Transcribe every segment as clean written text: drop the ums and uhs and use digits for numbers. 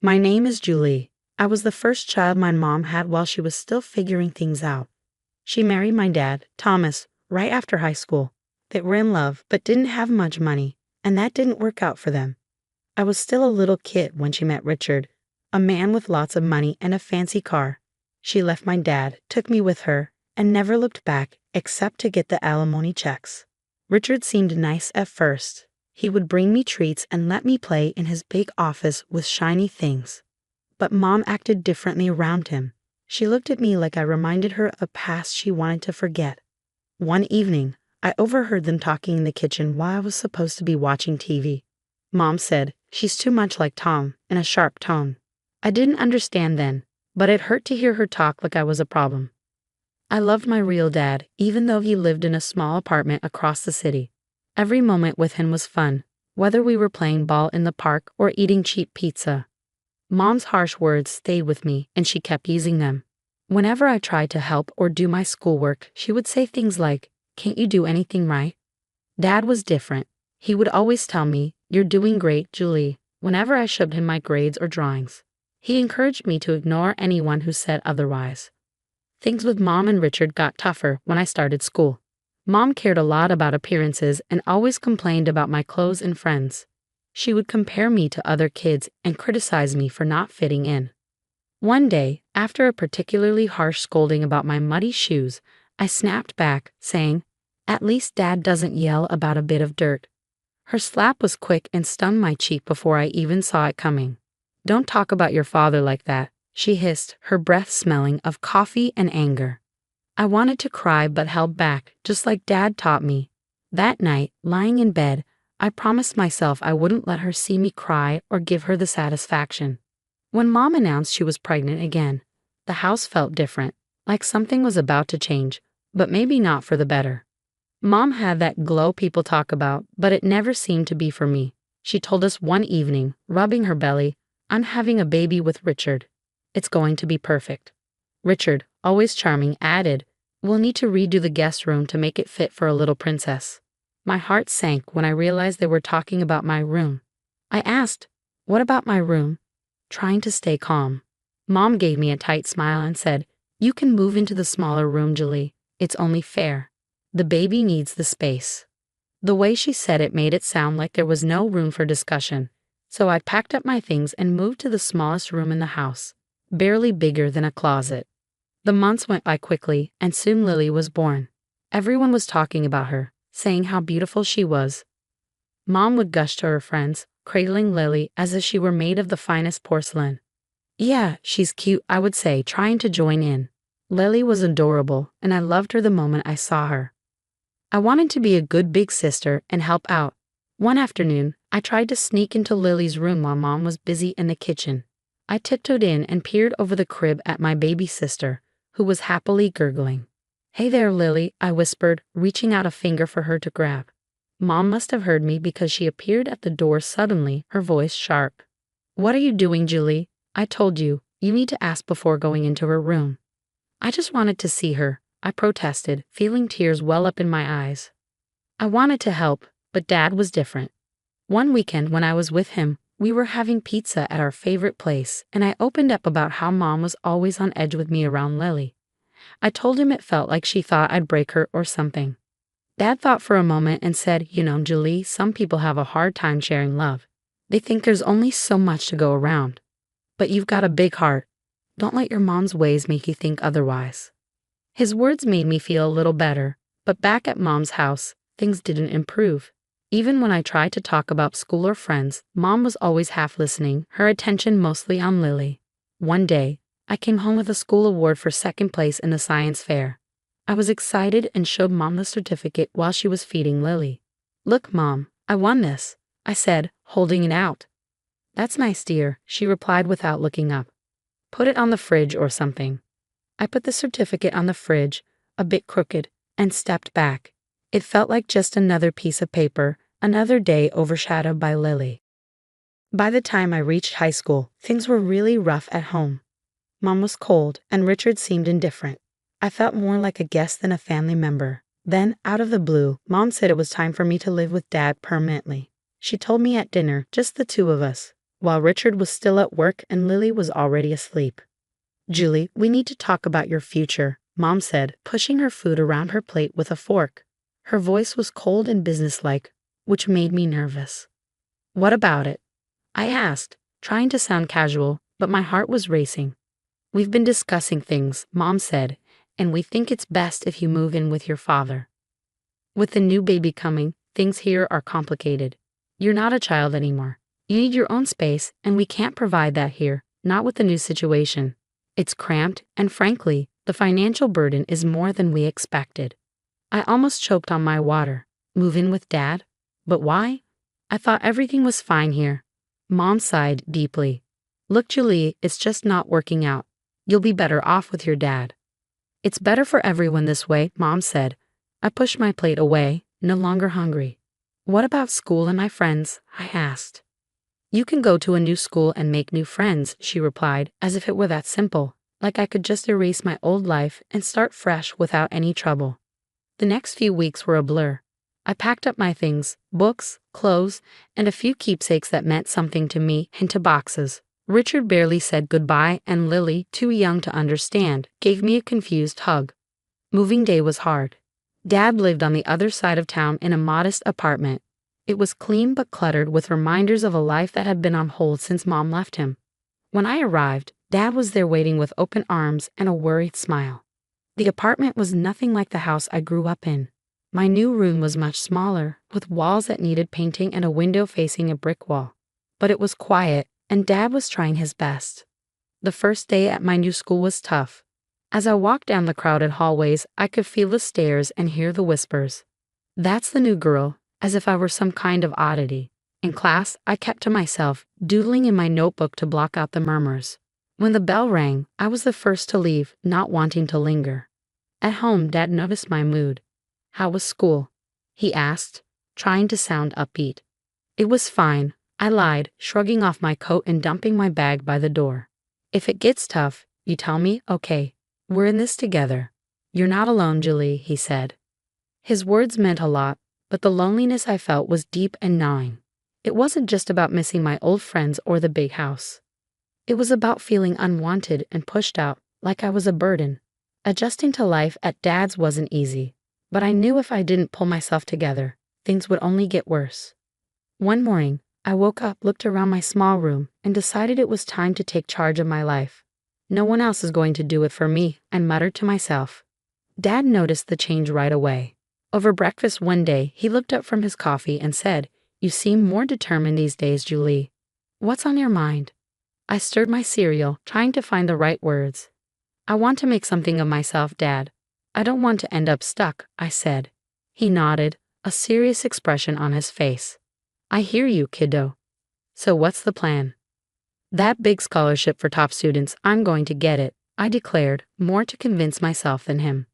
My name is Julie. I was the first child my mom had while she was still figuring things out. She married my dad, Thomas, right after high school. They were in love, but didn't have much money, and that didn't work out for them. I was still a little kid when she met Richard, a man with lots of money and a fancy car. She left my dad, took me with her, and never looked back except to get the alimony checks. Richard seemed nice at first. He would bring me treats and let me play in his big office with shiny things. But Mom acted differently around him. She looked at me like I reminded her of a past she wanted to forget. One evening, I overheard them talking in the kitchen while I was supposed to be watching TV. Mom said, "She's too much like Tom," in a sharp tone. I didn't understand then, but it hurt to hear her talk like I was a problem. I loved my real dad, even though he lived in a small apartment across the city. Every moment with him was fun, whether we were playing ball in the park or eating cheap pizza. Mom's harsh words stayed with me, and she kept using them. Whenever I tried to help or do my schoolwork, she would say things like, "Can't you do anything right?" Dad was different. He would always tell me, "You're doing great, Julie," whenever I showed him my grades or drawings. He encouraged me to ignore anyone who said otherwise. Things with Mom and Richard got tougher when I started school. Mom cared a lot about appearances and always complained about my clothes and friends. She would compare me to other kids and criticize me for not fitting in. One day, after a particularly harsh scolding about my muddy shoes, I snapped back, saying, "At least Dad doesn't yell about a bit of dirt." Her slap was quick and stung my cheek before I even saw it coming. "Don't talk about your father like that," she hissed, her breath smelling of coffee and anger. I wanted to cry but held back, just like Dad taught me. That night, lying in bed, I promised myself I wouldn't let her see me cry or give her the satisfaction. When Mom announced she was pregnant again, the house felt different, like something was about to change, but maybe not for the better. Mom had that glow people talk about, but it never seemed to be for me. She told us one evening, rubbing her belly, "I'm having a baby with Richard. It's going to be perfect." Richard, always charming, added, "We'll need to redo the guest room to make it fit for a little princess." My heart sank when I realized they were talking about my room. I asked, "What about my room?" trying to stay calm. Mom gave me a tight smile and said, "You can move into the smaller room, Julie. It's only fair. The baby needs the space." The way she said it made it sound like there was no room for discussion. So I packed up my things and moved to the smallest room in the house, barely bigger than a closet. The months went by quickly, and soon Lily was born. Everyone was talking about her, saying how beautiful she was. Mom would gush to her friends, cradling Lily as if she were made of the finest porcelain. "Yeah, she's cute," I would say, trying to join in. Lily was adorable, and I loved her the moment I saw her. I wanted to be a good big sister and help out. One afternoon, I tried to sneak into Lily's room while Mom was busy in the kitchen. I tiptoed in and peered over the crib at my baby sister, who was happily gurgling. "Hey there, Lily," I whispered, reaching out a finger for her to grab. Mom must have heard me because she appeared at the door suddenly, her voice sharp. "What are you doing, Julie? I told you, you need to ask before going into her room." "I just wanted to see her," I protested, feeling tears well up in my eyes. I wanted to help, but Dad was different. One weekend when I was with him, we were having pizza at our favorite place, and I opened up about how Mom was always on edge with me around Lily. I told him it felt like she thought I'd break her or something. Dad thought for a moment and said, "You know, Julie, some people have a hard time sharing love. They think there's only so much to go around. But you've got a big heart. Don't let your mom's ways make you think otherwise." His words made me feel a little better, but back at Mom's house, things didn't improve. Even when I tried to talk about school or friends, Mom was always half listening, her attention mostly on Lily. One day, I came home with a school award for second place in the science fair. I was excited and showed Mom the certificate while she was feeding Lily. "Look, Mom, I won this," I said, holding it out. "That's nice, dear," she replied without looking up. "Put it on the fridge or something." I put the certificate on the fridge, a bit crooked, and stepped back. It felt like just another piece of paper, another day overshadowed by Lily. By the time I reached high school, things were really rough at home. Mom was cold, and Richard seemed indifferent. I felt more like a guest than a family member. Then, out of the blue, Mom said it was time for me to live with Dad permanently. She told me at dinner, just the two of us. while Richard was still at work and Lily was already asleep. "Julie, we need to talk about your future," Mom said, pushing her food around her plate with a fork. Her voice was cold and businesslike, which made me nervous. "What about it?" I asked, trying to sound casual, but my heart was racing. "We've been discussing things," Mom said, "and we think it's best if you move in with your father. With the new baby coming, things here are complicated. You're not a child anymore. You need your own space, and we can't provide that here, not with the new situation. It's cramped, and frankly, the financial burden is more than we expected." I almost choked on my water. Move in with Dad? But why? I thought everything was fine here. Mom sighed deeply. "Look, Julie, it's just not working out. You'll be better off with your dad." "It's better for everyone this way," Mom said. I pushed my plate away, no longer hungry. "What about school and my friends?" I asked. "You can go to a new school and make new friends," she replied, as if it were that simple, like I could just erase my old life and start fresh without any trouble. The next few weeks were a blur. I packed up my things, books, clothes, and a few keepsakes that meant something to me, into boxes. Richard barely said goodbye, and Lily, too young to understand, gave me a confused hug. Moving day was hard. Dad lived on the other side of town in a modest apartment. It was clean but cluttered with reminders of a life that had been on hold since Mom left him. When I arrived, Dad was there waiting with open arms and a worried smile. The apartment was nothing like the house I grew up in. My new room was much smaller, with walls that needed painting and a window facing a brick wall. But it was quiet, and Dad was trying his best. The first day at my new school was tough. As I walked down the crowded hallways, I could feel the stares and hear the whispers. "That's the new girl," as if I were some kind of oddity. In class, I kept to myself, doodling in my notebook to block out the murmurs. When the bell rang, I was the first to leave, not wanting to linger. At home, Dad noticed my mood. "How was school?" he asked, trying to sound upbeat. "It was fine," I lied, shrugging off my coat and dumping my bag by the door. "If it gets tough, you tell me, okay? We're in this together." "You're not alone, Julie," he said. His words meant a lot, but the loneliness I felt was deep and gnawing. It wasn't just about missing my old friends or the big house. It was about feeling unwanted and pushed out, like I was a burden. Adjusting to life at Dad's wasn't easy, but I knew if I didn't pull myself together, things would only get worse. One morning, I woke up, looked around my small room, and decided it was time to take charge of my life. "No one else is going to do it for me," I muttered to myself. Dad noticed the change right away. Over breakfast one day, he looked up from his coffee and said, "You seem more determined these days, Julie. What's on your mind?" I stirred my cereal, trying to find the right words. "I want to make something of myself, Dad. I don't want to end up stuck," I said. He nodded, a serious expression on his face. "I hear you, kiddo. So what's the plan?" "That big scholarship for top students, I'm going to get it," I declared, more to convince myself than him.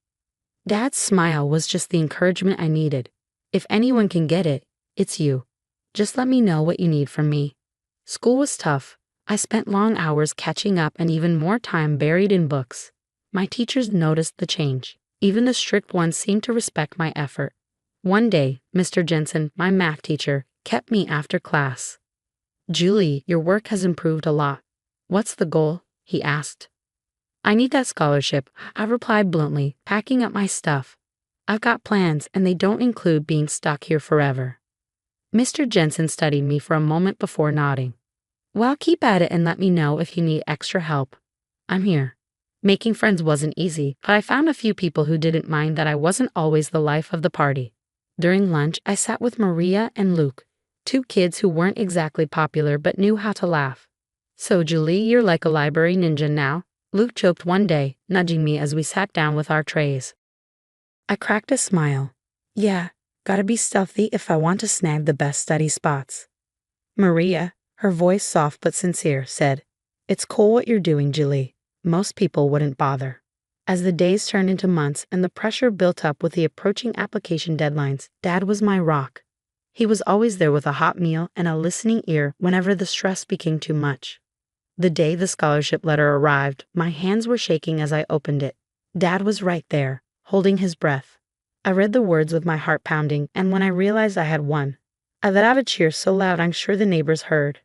Dad's smile was just the encouragement I needed. "If anyone can get it, it's you. Just let me know what you need from me." School was tough. I spent long hours catching up and even more time buried in books. My teachers noticed the change. Even the strict ones seemed to respect my effort. One day, Mr. Jensen, my math teacher, kept me after class. "Julie, your work has improved a lot. What's the goal?" he asked. "I need that scholarship," I replied bluntly, packing up my stuff. "I've got plans, and they don't include being stuck here forever." Mr. Jensen studied me for a moment before nodding. "Well, keep at it and let me know if you need extra help. I'm here." Making friends wasn't easy, but I found a few people who didn't mind that I wasn't always the life of the party. During lunch, I sat with Maria and Luke, two kids who weren't exactly popular but knew how to laugh. "So, Julie, you're like a library ninja now," Luke joked one day, nudging me as we sat down with our trays. I cracked a smile. "Yeah, gotta be stealthy if I want to snag the best study spots." Maria, her voice soft but sincere, said, "It's cool what you're doing, Julie. Most people wouldn't bother." As the days turned into months and the pressure built up with the approaching application deadlines, Dad was my rock. He was always there with a hot meal and a listening ear whenever the stress became too much. The day the scholarship letter arrived, my hands were shaking as I opened it. Dad was right there, holding his breath. I read the words with my heart pounding, and when I realized I had won, I let out a cheer so loud I'm sure the neighbors heard.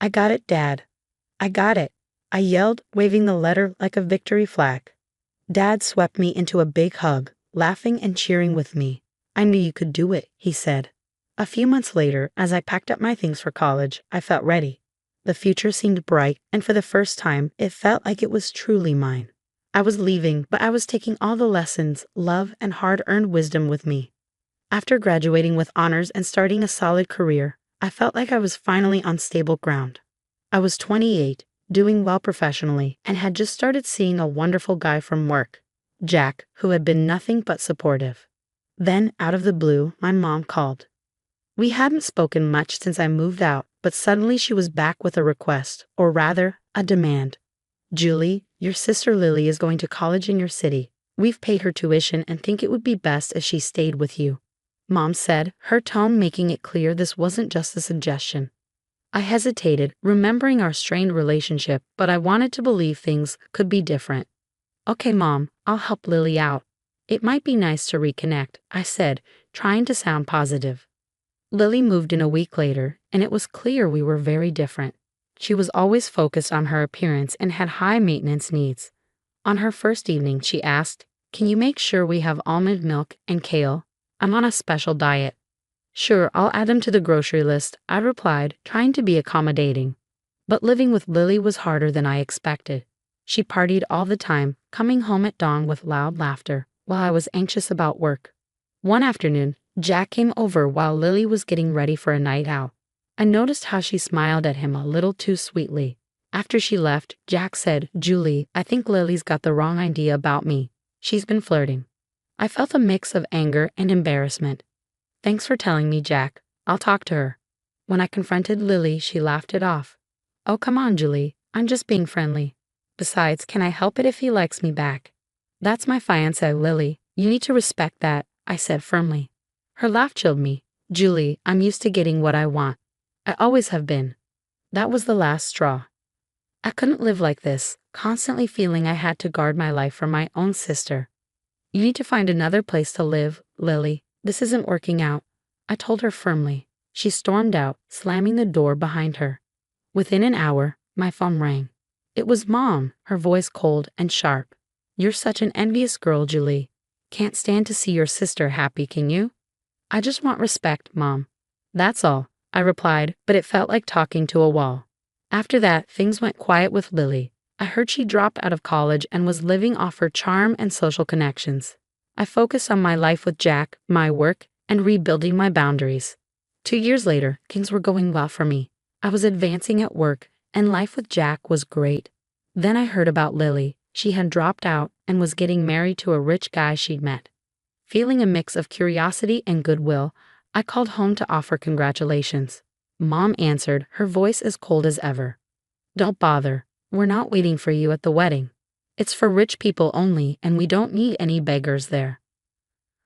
"I got it, Dad. I got it," I yelled, waving the letter like a victory flag. Dad swept me into a big hug, laughing and cheering with me. "I knew you could do it," he said. A few months later, as I packed up my things for college, I felt ready. The future seemed bright, and for the first time, it felt like it was truly mine. I was leaving, but I was taking all the lessons, love, and hard-earned wisdom with me. After graduating with honors and starting a solid career, I felt like I was finally on stable ground. I was 28, doing well professionally, and had just started seeing a wonderful guy from work, Jack, who had been nothing but supportive. Then, out of the blue, my mom called. We hadn't spoken much since I moved out, but suddenly she was back with a request, or rather, a demand. "Julie, your sister Lily is going to college in your city. We've paid her tuition and think it would be best if she stayed with you," Mom said, her tone making it clear this wasn't just a suggestion. I hesitated, remembering our strained relationship, but I wanted to believe things could be different. "Okay, Mom, I'll help Lily out. It might be nice to reconnect," I said, trying to sound positive. Lily moved in a week later, and it was clear we were very different. She was always focused on her appearance and had high maintenance needs. On her first evening, she asked, "Can you make sure we have almond milk and kale? I'm on a special diet." "Sure, I'll add them to the grocery list," I replied, trying to be accommodating. But living with Lily was harder than I expected. She partied all the time, coming home at dawn with loud laughter, while I was anxious about work. One afternoon, Jack came over while Lily was getting ready for a night out. I noticed how she smiled at him a little too sweetly. After she left, Jack said, "Julie, I think Lily's got the wrong idea about me. She's been flirting." I felt a mix of anger and embarrassment. "Thanks for telling me, Jack. I'll talk to her." When I confronted Lily, she laughed it off. "Oh, come on, Julie. I'm just being friendly. Besides, can I help it if he likes me back?" "That's my fiancé, Lily. You need to respect that," I said firmly. Her laugh chilled me. "Julie, I'm used to getting what I want. I always have been." That was the last straw. I couldn't live like this, constantly feeling I had to guard my life for my own sister. "You need to find another place to live, Lily. This isn't working out," I told her firmly. She stormed out, slamming the door behind her. Within an hour, my phone rang. It was Mom, her voice cold and sharp. "You're such an envious girl, Julie. Can't stand to see your sister happy, can you?" "I just want respect, Mom. That's all," I replied, but it felt like talking to a wall. After that, things went quiet with Lily. I heard she dropped out of college and was living off her charm and social connections. I focused on my life with Jack, my work, and rebuilding my boundaries. 2 years later, things were going well for me. I was advancing at work, and life with Jack was great. Then I heard about Lily. She had dropped out and was getting married to a rich guy she'd met. Feeling a mix of curiosity and goodwill, I called home to offer congratulations. Mom answered, her voice as cold as ever. "Don't bother. We're not waiting for you at the wedding. It's for rich people only, and we don't need any beggars there."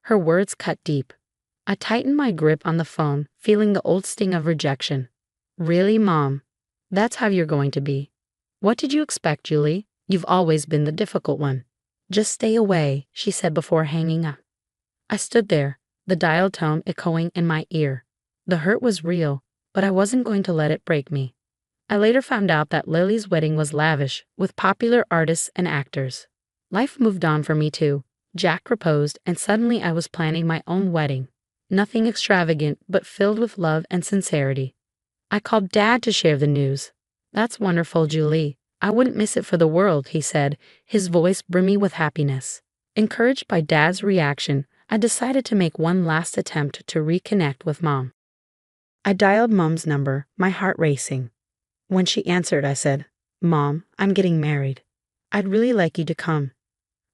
Her words cut deep. I tightened my grip on the phone, feeling the old sting of rejection. "Really, Mom? That's how you're going to be? What did you expect, Julie? You've always been the difficult one." "Just stay away," she said before hanging up. I stood there, the dial tone echoing in my ear. The hurt was real, but I wasn't going to let it break me. I later found out that Lily's wedding was lavish, with popular artists and actors. Life moved on for me too. Jack proposed, and suddenly I was planning my own wedding. Nothing extravagant, but filled with love and sincerity. I called Dad to share the news. "That's wonderful, Julie. I wouldn't miss it for the world," he said, his voice brimming with happiness. Encouraged by Dad's reaction, I decided to make one last attempt to reconnect with Mom. I dialed Mom's number, my heart racing. When she answered, I said, "Mom, I'm getting married. I'd really like you to come."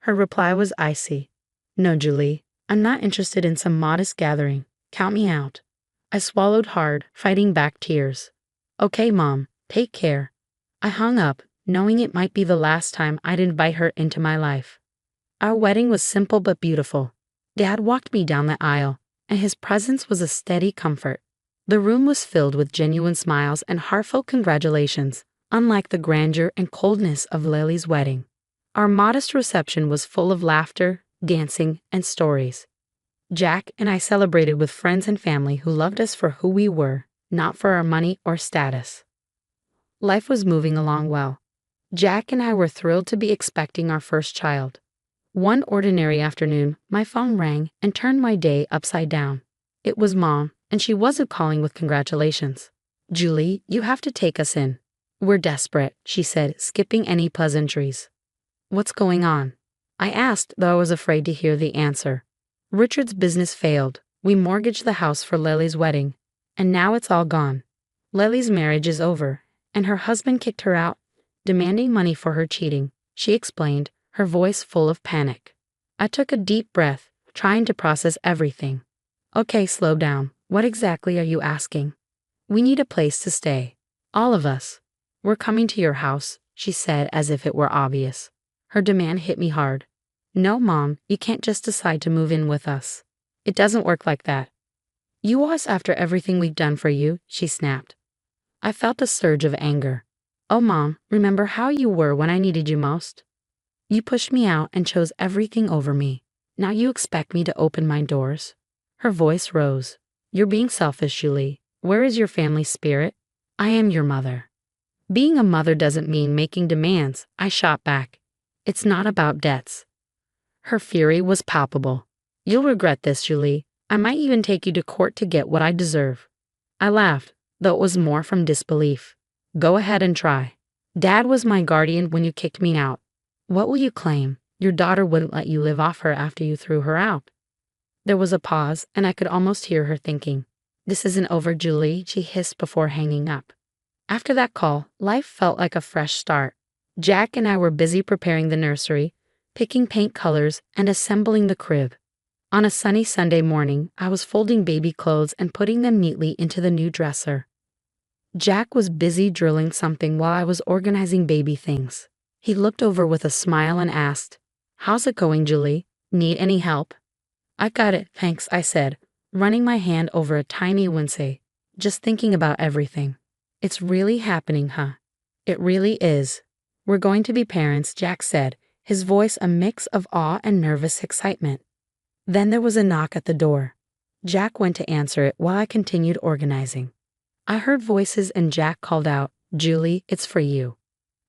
Her reply was icy. "No, Julie, I'm not interested in some modest gathering. Count me out." I swallowed hard, fighting back tears. "Okay, Mom, take care." I hung up, knowing it might be the last time I'd invite her into my life. Our wedding was simple but beautiful. Dad walked me down the aisle, and his presence was a steady comfort. The room was filled with genuine smiles and heartfelt congratulations, unlike the grandeur and coldness of Lily's wedding. Our modest reception was full of laughter, dancing, and stories. Jack and I celebrated with friends and family who loved us for who we were, not for our money or status. Life was moving along well. Jack and I were thrilled to be expecting our first child. One ordinary afternoon, my phone rang and turned my day upside down. It was Mom, and she wasn't calling with congratulations. "Julie, you have to take us in. We're desperate," she said, skipping any pleasantries. "What's going on?" I asked, though I was afraid to hear the answer. "Richard's business failed. We mortgaged the house for Lily's wedding, and now it's all gone. Lily's marriage is over, and her husband kicked her out, demanding money for her cheating," she explained, her voice full of panic. I took a deep breath, trying to process everything. "Okay, slow down. What exactly are you asking?" "We need a place to stay. All of us. We're coming to your house," she said as if it were obvious. Her demand hit me hard. "No, Mom, you can't just decide to move in with us. It doesn't work like that. You owe us after everything we've done for you," she snapped. I felt a surge of anger. "Oh, Mom, remember how you were when I needed you most? You pushed me out and chose everything over me. Now you expect me to open my doors?" Her voice rose. "You're being selfish, Julie. Where is your family spirit? I am your mother." "Being a mother doesn't mean making demands," I shot back. "It's not about debts." Her fury was palpable. "You'll regret this, Julie. I might even take you to court to get what I deserve." I laughed, though it was more from disbelief. "Go ahead and try. Dad was my guardian when you kicked me out. What will you claim? Your daughter wouldn't let you live off her after you threw her out." There was a pause, and I could almost hear her thinking. "This isn't over, Julie," she hissed before hanging up. After that call, life felt like a fresh start. Jack and I were busy preparing the nursery, picking paint colors, and assembling the crib. On a sunny Sunday morning, I was folding baby clothes and putting them neatly into the new dresser. Jack was busy drilling something while I was organizing baby things. He looked over with a smile and asked, "How's it going, Julie? Need any help?" "I got it, thanks," I said, running my hand over a tiny Wednesday, just thinking about everything. "It's really happening, huh?" "It really is. We're going to be parents," Jack said, his voice a mix of awe and nervous excitement. Then there was a knock at the door. Jack went to answer it while I continued organizing. I heard voices and Jack called out, "Julie, it's for you."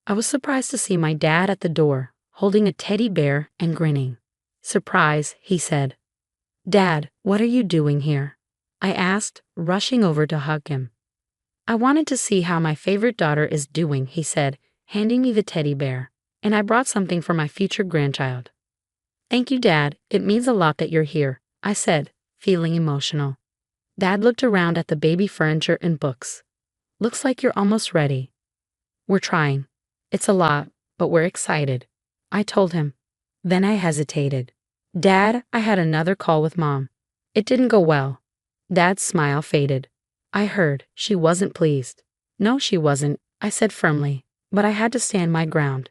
I was surprised to see my dad at the door, holding a teddy bear and grinning. "Surprise," he said. "Dad, what are you doing here?" I asked, rushing over to hug him. "I wanted to see how my favorite daughter is doing," he said, handing me the teddy bear, "and I brought something for my future grandchild." "Thank you, Dad. It means a lot that you're here," I said, feeling emotional. Dad looked around at the baby furniture and books. "Looks like you're almost ready." "We're trying. It's a lot, but we're excited," I told him. Then I hesitated. "Dad, I had another call with Mom. It didn't go well." Dad's smile faded. I heard she wasn't pleased. "No, she wasn't," I said firmly, but I had to stand my ground.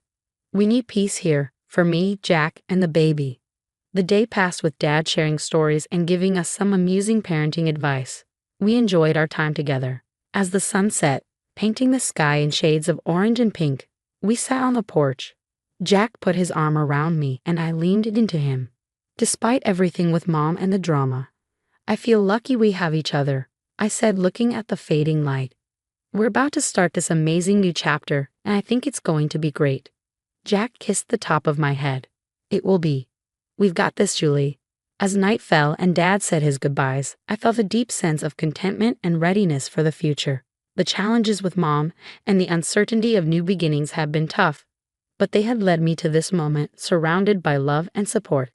"We need peace here, for me, Jack, and the baby." The day passed with Dad sharing stories and giving us some amusing parenting advice. We enjoyed our time together. As the sun set, painting the sky in shades of orange and pink, we sat on the porch. Jack put his arm around me and I leaned into him. "Despite everything with Mom and the drama, I feel lucky we have each other," I said, looking at the fading light. "We're about to start this amazing new chapter, and I think it's going to be great." Jack kissed the top of my head. "It will be. We've got this, Julie." As night fell and Dad said his goodbyes, I felt a deep sense of contentment and readiness for the future. The challenges with Mom and the uncertainty of new beginnings had been tough, but they had led me to this moment surrounded by love and support.